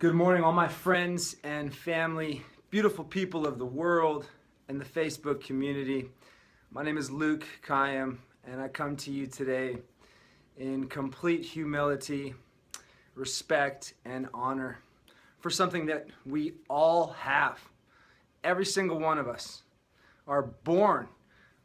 Good morning, all my friends and family, beautiful people of the world and the Facebook community. My name is Luke Kayyem, and I come to you today in complete humility, respect, and honor for something that we all have. Every single one of us are born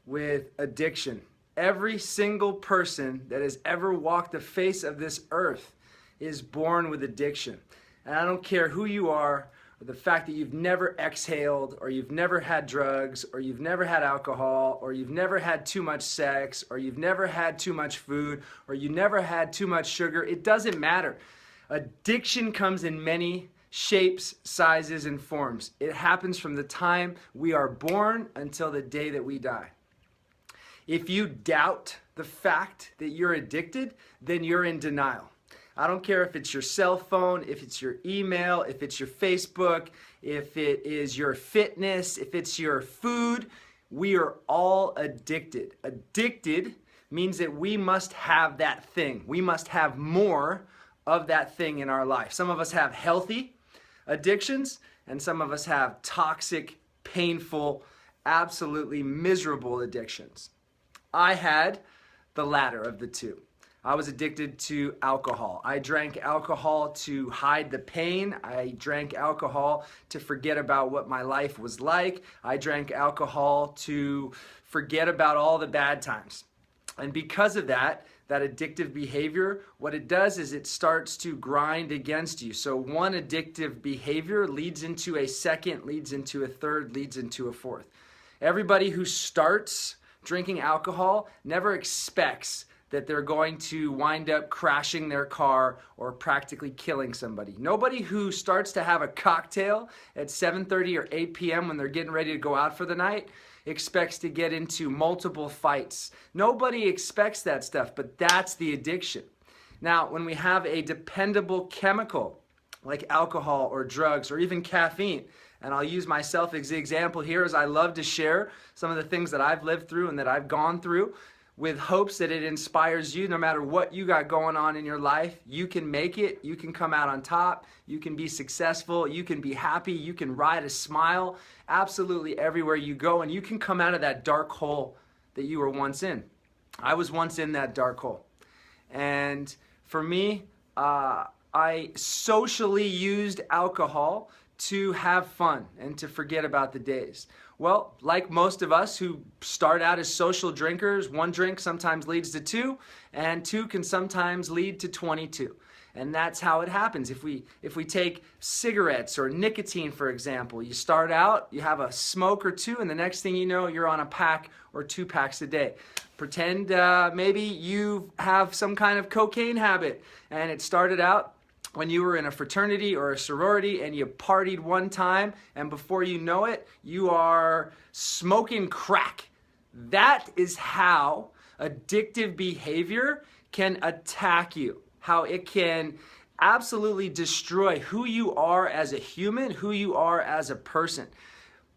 with addiction. Every single person that has ever walked the face of this earth is born with addiction. And I don't care who you are, or the fact that you've never exhaled, or you've never had drugs, or you've never had alcohol, or you've never had too much sex, or you've never had too much food, or you never had too much sugar. It doesn't matter. Addiction comes in many shapes, sizes, and forms. It happens from the time we are born until the day that we die. If you doubt the fact that you're addicted, then you're in denial. I don't care if it's your cell phone, if it's your email, if it's your Facebook, if it is your fitness, if it's your food. We are all addicted. Addicted means that we must have that thing. We must have more of that thing in our life. Some of us have healthy addictions, and some of us have toxic, painful, absolutely miserable addictions. I had the latter of the two. I was addicted to alcohol. I drank alcohol to hide the pain. I drank alcohol to forget about what my life was like. I drank alcohol to forget about all the bad times. And because of that addictive behavior, what it does is it starts to grind against you. So one addictive behavior leads into a second, leads into a third, leads into a fourth. Everybody who starts drinking alcohol never expects that they're going to wind up crashing their car or practically killing somebody. Nobody who starts to have a cocktail at 7:30 or 8 p.m. when they're getting ready to go out for the night expects to get into multiple fights. Nobody expects that stuff, but that's the addiction. Now, when we have a dependable chemical like alcohol or drugs or even caffeine, and I'll use myself as the example here as I love to share some of the things that I've lived through and that I've gone through, with hopes that it inspires you. No matter what you got going on in your life, you can make it, you can come out on top, you can be successful, you can be happy, you can ride a smile absolutely everywhere you go, and you can come out of that dark hole that you were once in. I was once in that dark hole. And for me, I socially used alcohol to have fun and to forget about the days. Well, like most of us who start out as social drinkers, one drink sometimes leads to two, and two can sometimes lead to 22. And that's how it happens. If we take cigarettes or nicotine, for example, you start out, you have a smoke or two, and the next thing you know, you're on a pack or 2 packs a day. Pretend maybe you have some kind of cocaine habit, and it started out when you were in a fraternity or a sorority and you partied one time, and before you know it, you are smoking crack. That is how addictive behavior can attack you, how it can absolutely destroy who you are as a human, who you are as a person.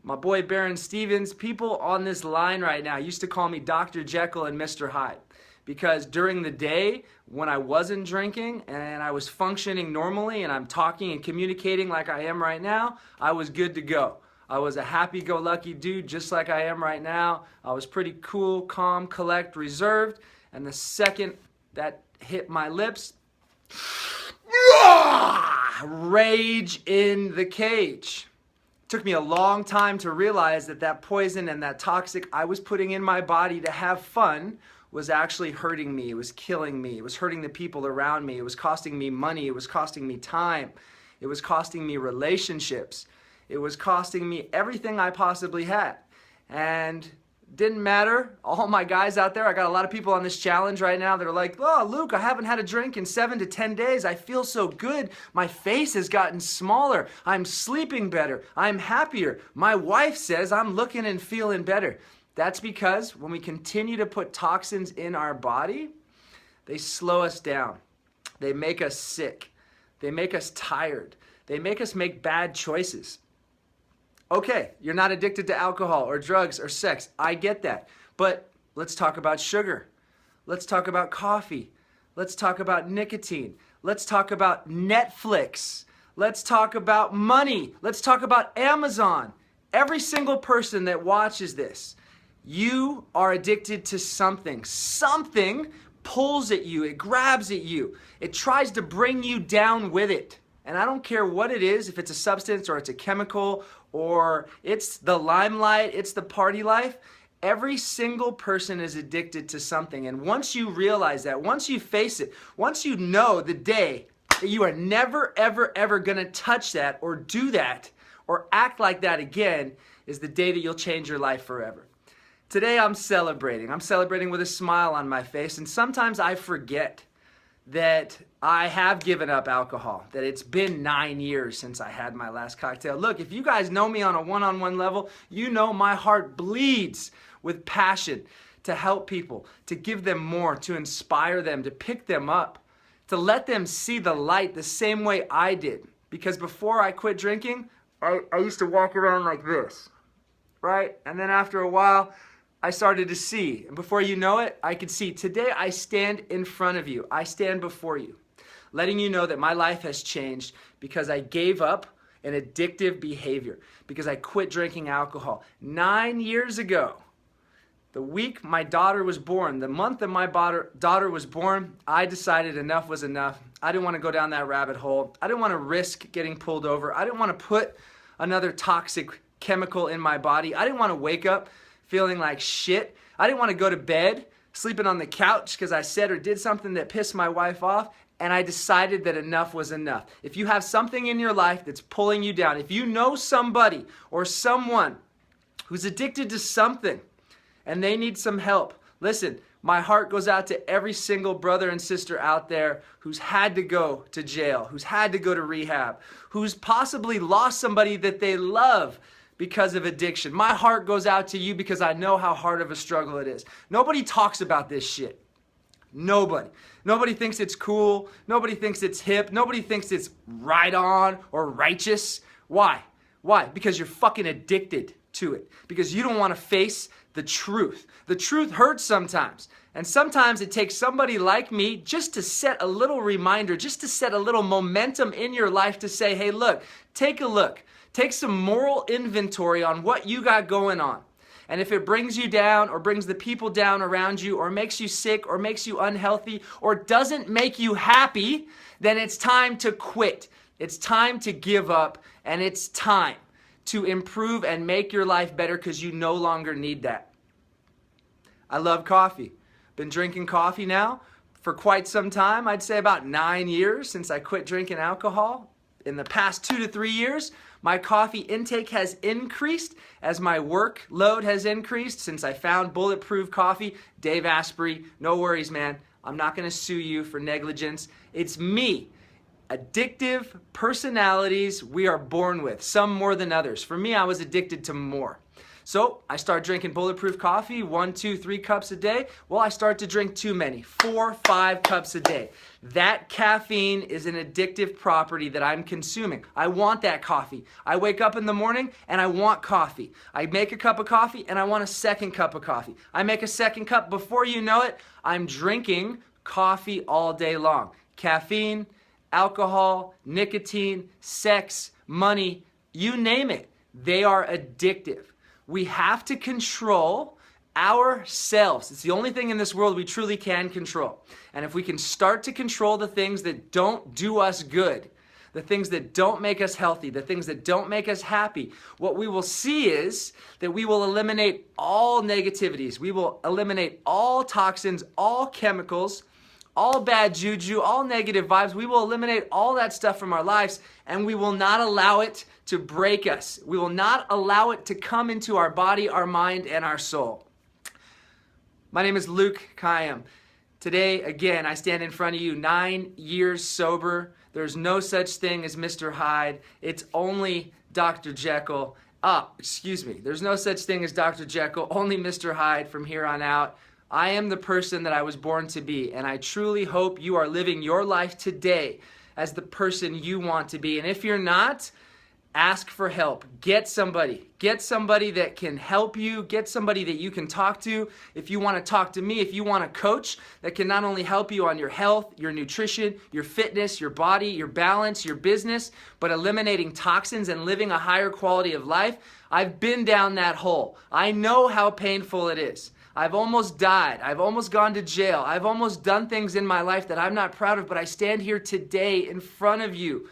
My boy Baron Stevens, people on this line right now used to call me Dr. Jekyll and Mr. Hyde. Because during the day, when I wasn't drinking and I was functioning normally and I'm talking and communicating like I am right now, I was good to go. I was a happy-go-lucky dude just like I am right now. I was pretty cool, calm, collect, reserved. And the second that hit my lips, rage in the cage. It took me a long time to realize that poison and that toxic I was putting in my body to have fun was actually hurting me. It was killing me. It was hurting the people around me. It was costing me money. It was costing me time. It was costing me relationships. It was costing me everything I possibly had. And didn't matter. All my guys out there, I got a lot of people on this challenge right now that are like, oh, Luke, I haven't had a drink in 7 to 10 days. I feel so good. My face has gotten smaller. I'm sleeping better. I'm happier. My wife says I'm looking and feeling better. That's because when we continue to put toxins in our body, they slow us down. They make us sick. They make us tired. They make us make bad choices. Okay, you're not addicted to alcohol or drugs or sex. I get that. But let's talk about sugar. Let's talk about coffee. Let's talk about nicotine. Let's talk about Netflix. Let's talk about money. Let's talk about Amazon. Every single person that watches this, you are addicted to something. Something pulls at you. It grabs at you. It tries to bring you down with it. And I don't care what it is, if it's a substance or it's a chemical or it's the limelight, it's the party life. Every single person is addicted to something. And once you realize that, once you face it, once you know the day that you are never, ever, ever going to touch that or do that or act like that again, is the day that you'll change your life forever. Today I'm celebrating. I'm celebrating with a smile on my face. And sometimes I forget that I have given up alcohol, that it's been 9 years since I had my last cocktail. Look, if you guys know me on a one-on-one level, you know my heart bleeds with passion to help people, to give them more, to inspire them, to pick them up, to let them see the light the same way I did. Because before I quit drinking, I used to walk around like this, right? And then after a while, I started to see. And before you know it, I could see. Today, I stand in front of you. I stand before you, letting you know that my life has changed because I gave up an addictive behavior, because I quit drinking alcohol 9 years ago. The week my daughter was born, the month that my daughter was born, I decided enough was enough. I didn't want to go down that rabbit hole. I didn't want to risk getting pulled over. I didn't want to put another toxic chemical in my body. I didn't want to wake up feeling like shit. I didn't want to go to bed sleeping on the couch because I said or did something that pissed my wife off. And I decided that enough was enough. If you have something in your life that's pulling you down, if you know somebody or someone who's addicted to something and they need some help, listen, my heart goes out to every single brother and sister out there who's had to go to jail, who's had to go to rehab, who's possibly lost somebody that they love because of addiction. My heart goes out to you because I know how hard of a struggle it is. Nobody talks about this shit. Nobody. Nobody thinks it's cool. Nobody thinks it's hip. Nobody thinks it's right on or righteous. Why? Why? Because you're fucking addicted to it. Because you don't want to face the truth. The truth hurts sometimes. And sometimes it takes somebody like me just to set a little reminder, just to set a little momentum in your life to say, hey, look, take a look. Take some moral inventory on what you got going on. And if it brings you down or brings the people down around you or makes you sick or makes you unhealthy or doesn't make you happy, then it's time to quit. It's time to give up, and it's time to improve and make your life better because you no longer need that. I love coffee. Been drinking coffee now for quite some time. I'd say about 9 years since I quit drinking alcohol. In the past 2 to 3 years, my coffee intake has increased as my workload has increased since I found Bulletproof Coffee. Dave Asprey, no worries, man. I'm not going to sue you for negligence. It's me. Addictive personalities we are born with, some more than others. For me, I was addicted to more. So I start drinking Bulletproof Coffee, 1, 2, 3 cups a day. Well, I start to drink too many, 4, 5 cups a day. That caffeine is an addictive property that I'm consuming. I want that coffee. I wake up in the morning and I want coffee. I make a cup of coffee and I want a second cup of coffee. I make a second cup. Before you know it, I'm drinking coffee all day long. Caffeine, alcohol, nicotine, sex, money, you name it. They are addictive. We have to control ourselves. It's the only thing in this world we truly can control. And if we can start to control the things that don't do us good, the things that don't make us healthy, the things that don't make us happy, what we will see is that we will eliminate all negativities. We will eliminate all toxins, all chemicals, all bad juju, all negative vibes. We will eliminate all that stuff from our lives, and we will not allow it to break us. We will not allow it to come into our body, our mind, and our soul. My name is Luke Kayyem. Today, again, I stand in front of you 9 years sober. There's no such thing as Mr. Hyde. It's only Dr. Jekyll. There's no such thing as Dr. Jekyll, only Mr. Hyde from here on out. I am the person that I was born to be, and I truly hope you are living your life today as the person you want to be. And if you're not, Ask for help. Get somebody that can help you. Get somebody that you can talk to. If you want to talk to me, if you want a coach that can not only help you on your health, your nutrition, your fitness, your body, your balance, your business, but eliminating toxins and living a higher quality of life, I've been down that hole. I know how painful it is. I've almost died. I've almost gone to jail. I've almost done things in my life that I'm not proud of, but I stand here today in front of you,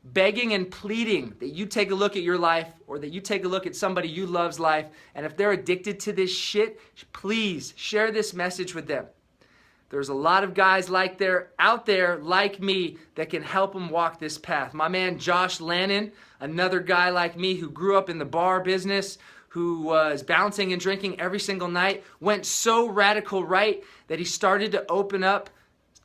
begging and pleading that you take a look at your life, or that you take a look at somebody you love's life, and if they're addicted to this shit, please share this message with them. There's a lot of guys out there like me that can help them walk this path. My man Josh Lannon, another guy like me who grew up in the bar business, who was bouncing and drinking every single night, went so radical right that he started to open up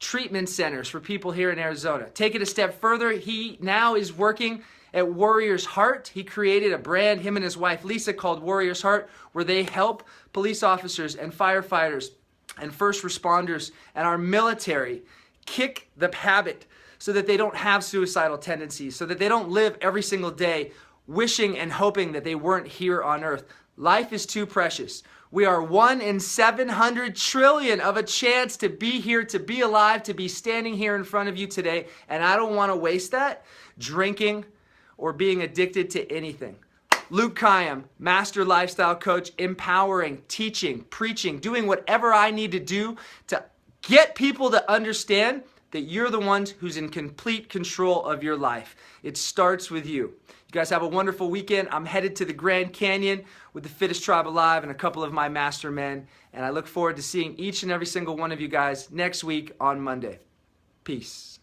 treatment centers for people here in Arizona. Take it a step further, he now is working at Warrior's Heart. He created a brand, him and his wife Lisa, called Warrior's Heart, where they help police officers and firefighters and first responders and our military kick the habit so that they don't have suicidal tendencies, so that they don't live every single day wishing and hoping that they weren't here on earth. Life is too precious. We are 1 in 700 trillion of a chance to be here, to be alive, to be standing here in front of you today, and I don't want to waste that drinking or being addicted to anything. Luke Kayyem, master lifestyle coach, empowering, teaching, preaching, doing whatever I need to do to get people to understand that you're the ones who's in complete control of your life. It starts with you. You guys have a wonderful weekend. I'm headed to the Grand Canyon with the Fittest Tribe Alive and a couple of my master men, and I look forward to seeing each and every single one of you guys next week on Monday. Peace.